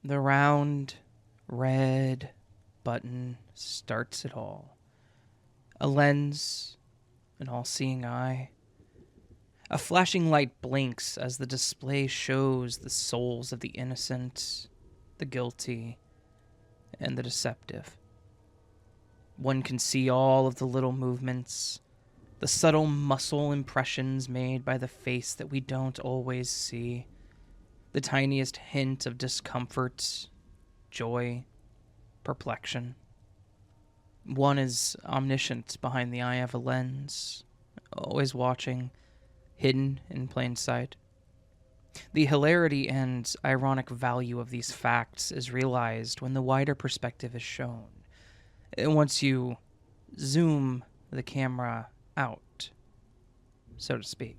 The round, red button starts it all. A lens, an all-seeing eye. A flashing light blinks as the display shows the souls of the innocent, the guilty, and the deceptive. One can see all of the little movements, the subtle muscle impressions made by the face that we don't always see, the tiniest hint of discomfort, joy, perplexion. One is omniscient behind the eye of a lens, always watching, hidden in plain sight. The hilarity and ironic value of these facts is realized when the wider perspective is shown. Once you zoom the camera out, so to speak.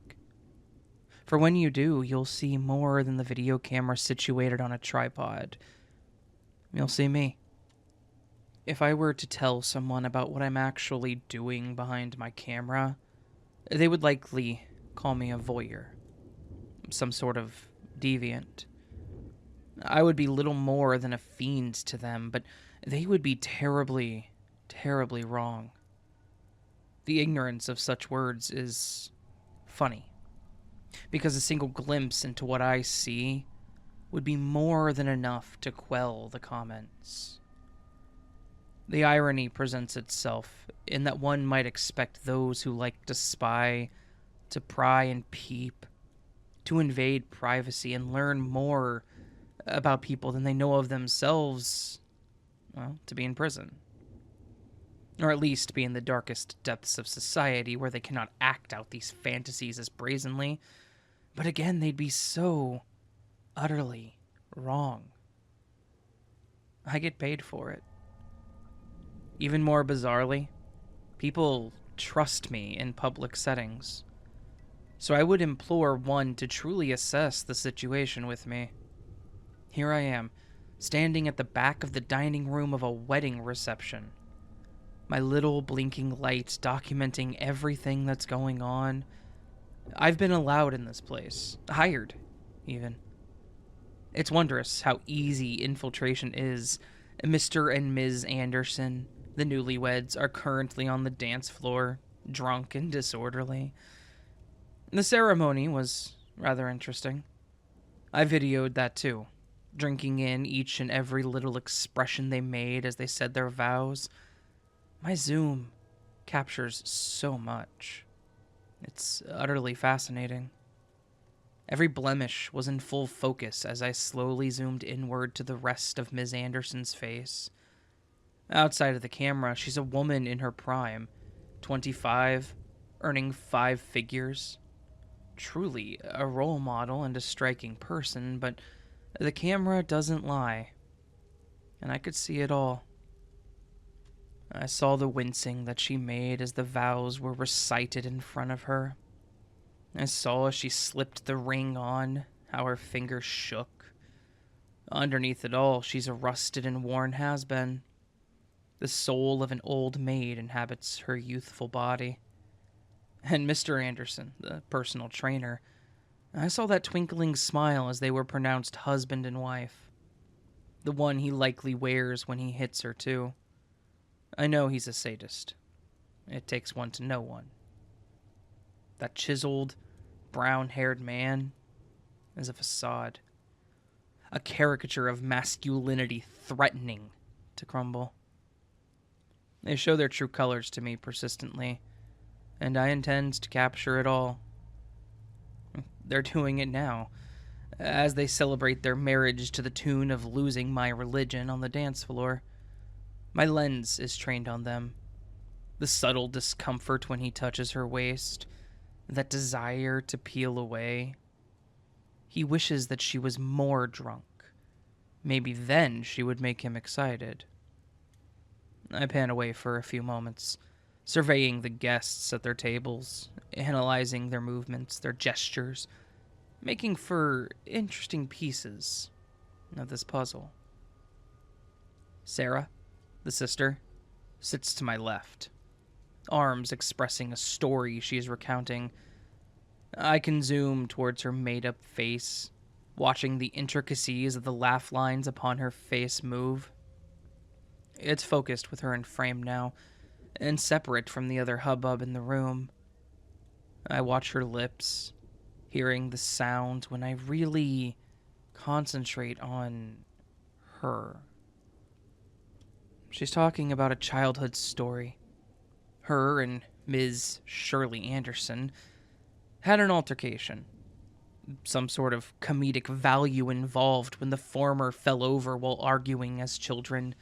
For when you do, you'll see more than the video camera situated on a tripod. You'll see me. If I were to tell someone about what I'm actually doing behind my camera, they would likely call me a voyeur, some sort of deviant. I would be little more than a fiend to them, but they would be terribly, terribly wrong. The ignorance of such words is funny, because a single glimpse into what I see would be more than enough to quell the comments. The irony presents itself in that one might expect those who like to spy, to pry and peep, to invade privacy and learn more about people than they know of themselves, well, to be in prison. Or at least be in the darkest depths of society where they cannot act out these fantasies as brazenly. But again, they'd be so utterly wrong. I get paid for it. Even more bizarrely, people trust me in public settings. So I would implore one to truly assess the situation with me. Here I am, standing at the back of the dining room of a wedding reception. My little blinking light documenting everything that's going on. I've been allowed in this place, hired, even. It's wondrous how easy infiltration is. Mr. and Ms. Anderson, the newlyweds, are currently on the dance floor, drunk and disorderly. The ceremony was rather interesting. I videoed that too, drinking in each and every little expression they made as they said their vows. My zoom captures so much. It's utterly fascinating. Every blemish was in full focus as I slowly zoomed inward to the rest of Ms. Anderson's face. Outside of the camera, she's a woman in her prime, 25, earning 5 figures. Truly a role model and a striking person, but the camera doesn't lie. And I could see it all. I saw the wincing that she made as the vows were recited in front of her. I saw as she slipped the ring on, how her fingers shook. Underneath it all, she's a rusted and worn has-been. The soul of an old maid inhabits her youthful body. And Mr. Anderson, the personal trainer, I saw that twinkling smile as they were pronounced husband and wife. The one he likely wears when he hits her, too. I know he's a sadist. It takes one to know one. That chiseled, brown-haired man is a facade. A caricature of masculinity threatening to crumble. They show their true colors to me persistently, and I intend to capture it all. They're doing it now, as they celebrate their marriage to the tune of losing my religion on the dance floor. My lens is trained on them. The subtle discomfort when he touches her waist, that desire to peel away. He wishes that she was more drunk. Maybe then she would make him excited. I pan away for a few moments, surveying the guests at their tables, analyzing their movements, their gestures, making for interesting pieces of this puzzle. Sarah, the sister, sits to my left, arms expressing a story she is recounting. I can zoom towards her made-up face, watching the intricacies of the laugh lines upon her face move. It's focused with her in frame now, and separate from the other hubbub in the room. I watch her lips, hearing the sound when I really concentrate on her. She's talking about a childhood story. Her and Ms. Shirley Anderson had an altercation. Some sort of comedic value involved when the former fell over while arguing as children.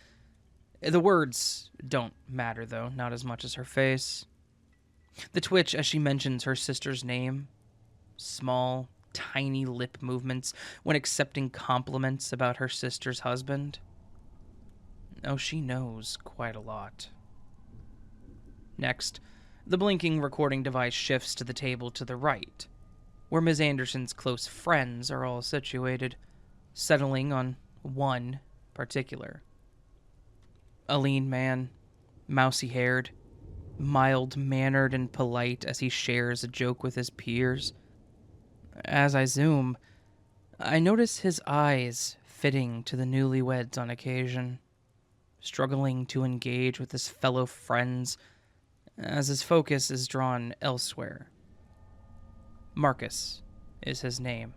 The words don't matter, though, not as much as her face. The twitch as she mentions her sister's name. Small, tiny lip movements when accepting compliments about her sister's husband. Oh, she knows quite a lot. Next, the blinking recording device shifts to the table to the right, where Ms. Anderson's close friends are all situated, settling on one particular. A lean man, mousy-haired, mild-mannered and polite as he shares a joke with his peers. As I zoom, I notice his eyes fitting to the newlyweds on occasion, struggling to engage with his fellow friends as his focus is drawn elsewhere. Marcus is his name.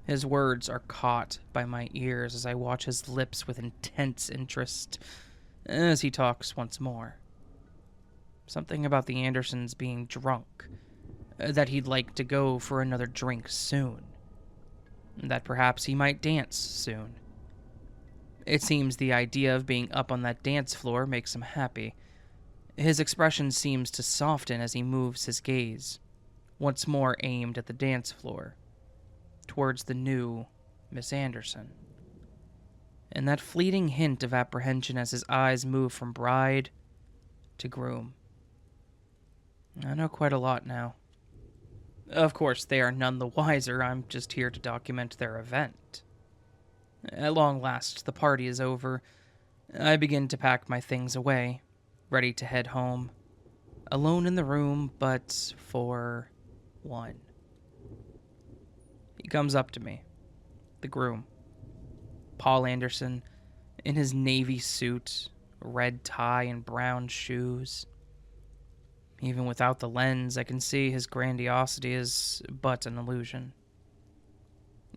His words are caught by my ears as I watch his lips with intense interest as he talks once more. Something about the Andersons being drunk, that he'd like to go for another drink soon, that perhaps he might dance soon. It seems the idea of being up on that dance floor makes him happy. His expression seems to soften as he moves his gaze, once more aimed at the dance floor, towards the new Miss Anderson. And that fleeting hint of apprehension as his eyes move from bride to groom. I know quite a lot now. Of course, they are none the wiser. I'm just here to document their event. At long last, the party is over. I begin to pack my things away, ready to head home. Alone in the room, but for one. He comes up to me, the groom. Paul Anderson, in his navy suit, red tie, and brown shoes. Even without the lens, I can see his grandiosity is but an illusion.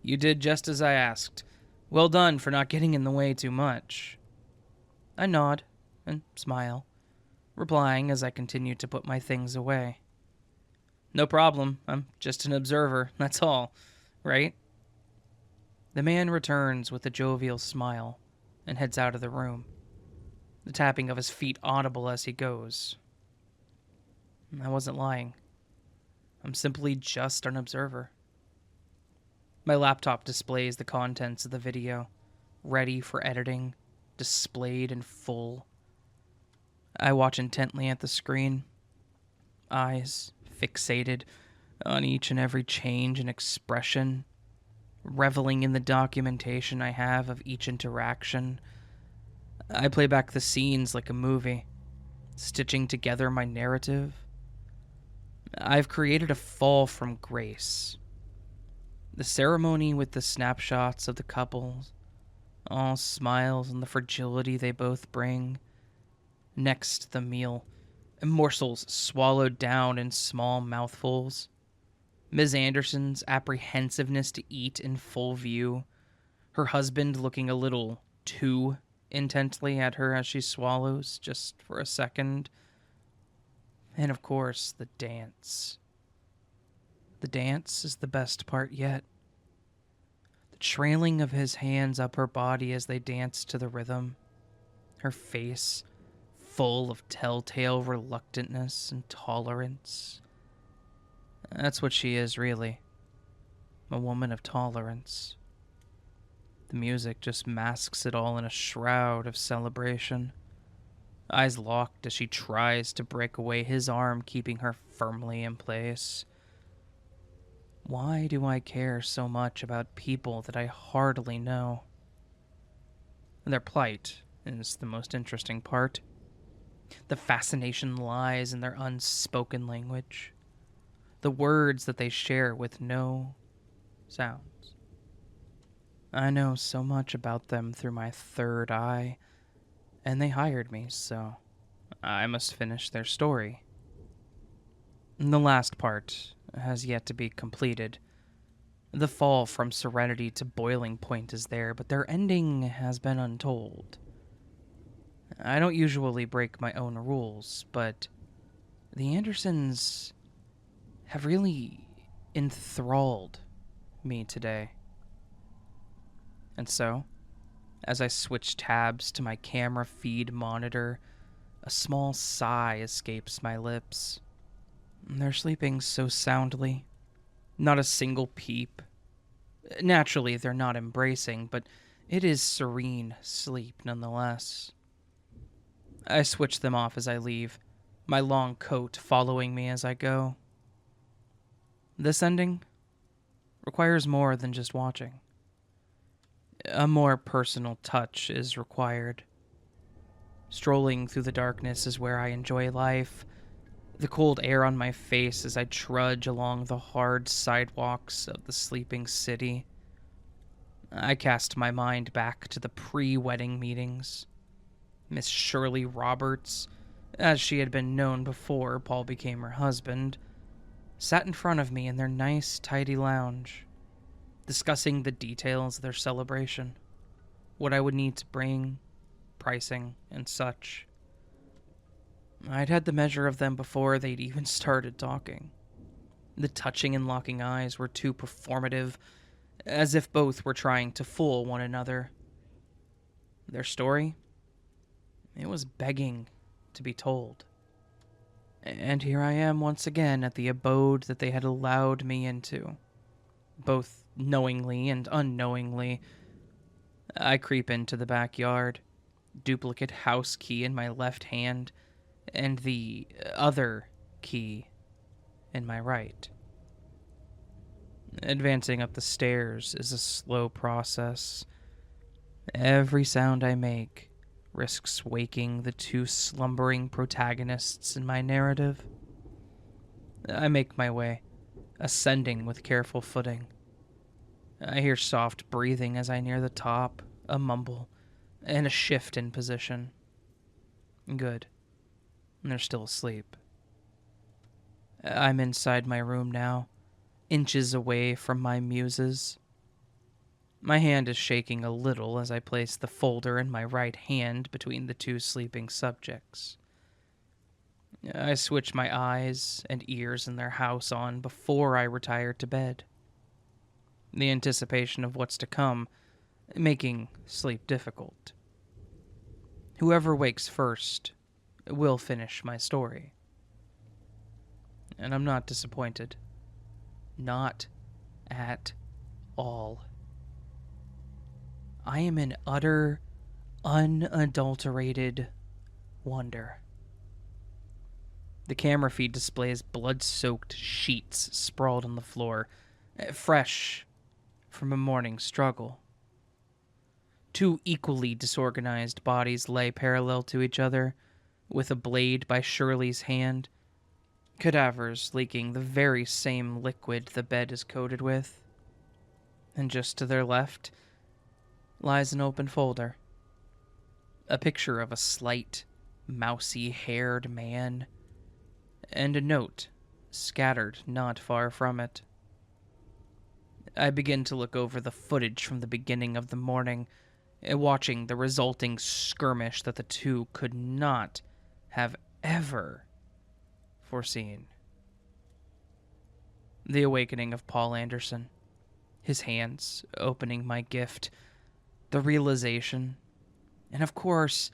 You did just as I asked. Well done for not getting in the way too much. I nod and smile, replying as I continue to put my things away. No problem. I'm just an observer, that's all, right? The man returns with a jovial smile and heads out of the room, the tapping of his feet audible as he goes. I wasn't lying. I'm simply just an observer. My laptop displays the contents of the video, ready for editing, displayed in full. I watch intently at the screen, eyes fixated on each and every change in expression, reveling in the documentation I have of each interaction. I play back the scenes like a movie, stitching together my narrative. I've created a fall from grace. The ceremony with the snapshots of the couples, all smiles and the fragility they both bring. Next, the meal, morsels swallowed down in small mouthfuls. Ms. Anderson's apprehensiveness to eat in full view, her husband looking a little too intently at her as she swallows, just for a second. And of course, the dance. The dance is the best part yet. The trailing of his hands up her body as they dance to the rhythm. Her face full of telltale reluctantness and tolerance. That's what she is, really. A woman of tolerance. The music just masks it all in a shroud of celebration. Eyes locked as she tries to break away his arm, keeping her firmly in place. Why do I care so much about people that I hardly know? Their plight is the most interesting part. The fascination lies in their unspoken language. The words that they share with no sounds. I know so much about them through my third eye, and they hired me, so I must finish their story. The last part has yet to be completed. The fall from serenity to boiling point is there, but their ending has been untold. I don't usually break my own rules, but the Andersons have really enthralled me today. And so, as I switch tabs to my camera feed monitor, a small sigh escapes my lips. They're sleeping so soundly. Not a single peep. Naturally, they're not embracing, but it is serene sleep nonetheless. I switch them off as I leave, my long coat following me as I go. This ending requires more than just watching. A more personal touch is required. Strolling through the darkness is where I enjoy life. The cold air on my face as I trudge along the hard sidewalks of the sleeping city. I cast my mind back to the pre-wedding meetings. Miss Shirley Roberts, as she had been known before Paul became her husband, sat in front of me in their nice, tidy lounge, discussing the details of their celebration, what I would need to bring, pricing, and such. I'd had the measure of them before they'd even started talking. The touching and locking eyes were too performative, as if both were trying to fool one another. Their story? It was begging to be told. And here I am once again at the abode that they had allowed me into. Both knowingly and unknowingly. I creep into the backyard, duplicate house key in my left hand, and the other key in my right. Advancing up the stairs is a slow process. Every sound I make risks waking the two slumbering protagonists in my narrative. I make my way, ascending with careful footing. I hear soft breathing as I near the top, a mumble, and a shift in position. Good. They're still asleep. I'm inside my room now, inches away from my muses. My hand is shaking a little as I place the folder in my right hand between the two sleeping subjects. I switch my eyes and ears in their house on before I retire to bed. The anticipation of what's to come, making sleep difficult. Whoever wakes first will finish my story. And I'm not disappointed. Not at all. I am in utter, unadulterated wonder. The camera feed displays blood-soaked sheets sprawled on the floor, fresh from a morning struggle. Two equally disorganized bodies lay parallel to each other, with a blade by Shirley's hand, cadavers leaking the very same liquid the bed is coated with. And just to their left lies an open folder. A picture of a slight, mousy-haired man, and a note scattered not far from it. I begin to look over the footage from the beginning of the morning, watching the resulting skirmish that the two could not have ever foreseen. The awakening of Paul Anderson, his hands opening my gift, the realization, and of course,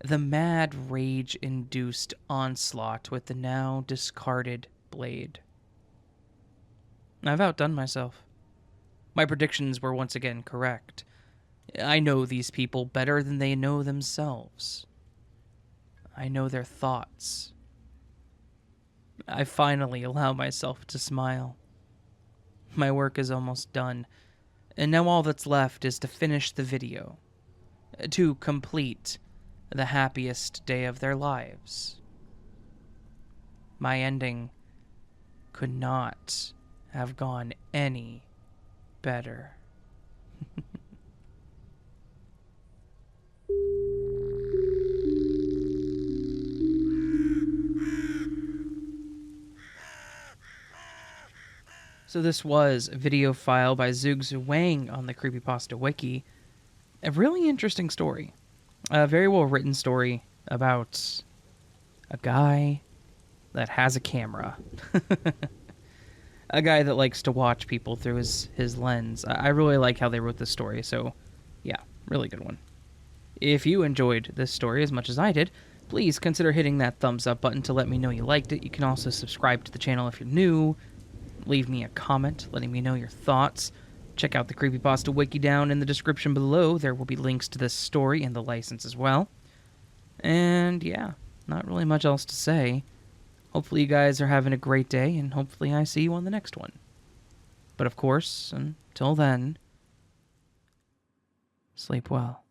the mad rage-induced onslaught with the now discarded blade. I've outdone myself. My predictions were once again correct. I know these people better than they know themselves. I know their thoughts. I finally allow myself to smile. My work is almost done, and now all that's left is to finish the video, to complete the happiest day of their lives. My ending could not have gone any better. So this was Videophile by ZugZuwang on the Creepypasta wiki. A really interesting story. A very well written story about a guy that has a camera. A guy that likes to watch people through his lens. I really like how they wrote this story, so yeah, really good one. If you enjoyed this story as much as I did, please consider hitting that thumbs up button to let me know you liked it. You can also subscribe to the channel if you're new. Leave me a comment letting me know your thoughts. Check out the Creepypasta wiki down in the description below. There will be links to this story and the license as well. And yeah, not really much else to say. Hopefully you guys are having a great day, and hopefully I see you on the next one. But of course, until then, sleep well.